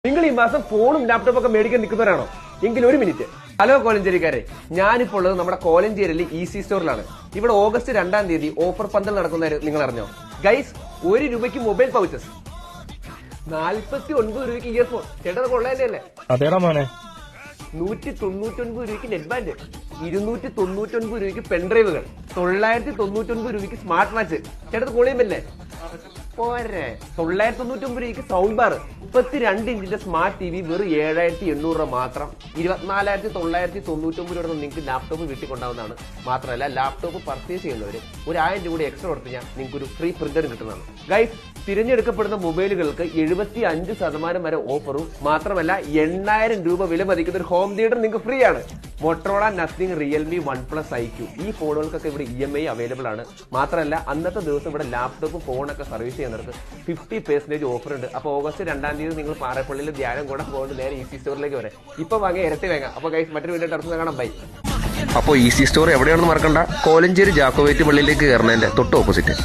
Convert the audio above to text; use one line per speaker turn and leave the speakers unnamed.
നിങ്ങൾ ഈ മാസം ഫോണും ലാപ്ടോപ്പും ഒക്കെ മേടിക്കാൻ നിൽക്കുന്നവരാണോ? എങ്കിൽ ഒരു മിനിറ്റ്. ഹലോ കോലഞ്ചേരിക്കാരെ, ഞാനിപ്പോൾ ഉള്ളത് നമ്മുടെ കോലഞ്ചേരിയിലെ ഈസി സ്റ്റോറിലാണ്. ഇവിടെ ഓഗസ്റ്റ് 2-ാം തീയതി ഓഫർ പന്തൽ നടക്കുന്ന നിങ്ങൾ അറിഞ്ഞോ ഗൈസ്? 1 രൂപയ്ക്ക് മൊബൈൽ പൗച്ചസ്, 49 രൂപയ്ക്ക് ഇയർഫോൺ. ചേട്ടത് കൊള്ളാല്ലേ?
അതേടാ മോനെ.
199 രൂപയ്ക്ക് നെറ്റ് ബാൻഡ്, 299 രൂപയ്ക്ക് പെൻഡ്രൈവുകൾ, 999 രൂപയ്ക്ക് സ്മാർട്ട് വാച്ച്. ചേട്ടത് കൊള്ളിയുമല്ലേ? പോരെ. 999 രൂപയ്ക്ക് സൗണ്ട് ബാർ, 32 ഇഞ്ചിന്റെ സ്മാർട്ട് ടി വി വെറും 7800 രൂപ മാത്രം. 24,999 രൂപ നിങ്ങൾക്ക് ലാപ്ടോപ്പ് വീട്ടിൽ കൊണ്ടാവുന്നതാണ്. മാത്രമല്ല ലാപ്ടോപ്പ് പർച്ചേസ് ചെയ്യുന്നവര് 1000 രൂപ കൂടി എക്സ്ട്രാ കൊടുത്ത് നിങ്ങൾക്ക് ഒരു ഫ്രീ പ്രിന്റർ കിട്ടുന്നതാണ്. ഗൈസ്, തിരഞ്ഞെടുക്കപ്പെടുന്ന മൊബൈലുകൾക്ക് 75% വരെ ഓഫറും മാത്രമല്ല 8000 രൂപ വില മതിക്കുന്ന ഒരു ഹോം തിയേറ്റർ നിങ്ങൾക്ക് ഫ്രീ ആണ്. മൊട്ടറോള, നത്തിങ്, റിയൽമി, OnePlus, IQ ഈ ഫോണുകൾക്കൊക്കെ ഇവിടെ EMI അവൈലബിൾ ആണ്. മാത്രമല്ല അന്നത്തെ ദിവസം ഇവിടെ ലാപ്ടോപ്പ് ഫോണൊക്കെ സർവീസ് ചെയ്യുന്നവർക്ക് 50% ഓഫർ ഉണ്ട്. അപ്പോൾ ഓഗസ്റ്റ് 2-ാം തീയതി നിങ്ങൾ പാറപ്പള്ളിയിൽ ധ്യാനം കൂടെ പോകുന്നത് നേരെ ഈസി സ്റ്റോറിലേക്ക് വരെ. ഇപ്പൊ വാങ്ങിയ ഇരട്ടി വേങ്ങാം. അപ്പോൾ ഗൈസ്, മറ്റൊരു വീഡിയോ അടുത്ത് കാണാം. ബൈ.
അപ്പോൾ ഈസി സ്റ്റോർ എവിടെയാണെന്ന് മറക്കണ്ട. കോലഞ്ചേരി ജാക്കോവേറ്റ് പള്ളിയിലേക്ക് കയറുന്നതിന്റെ തൊട്ട് ഓപ്പോസിറ്റ്.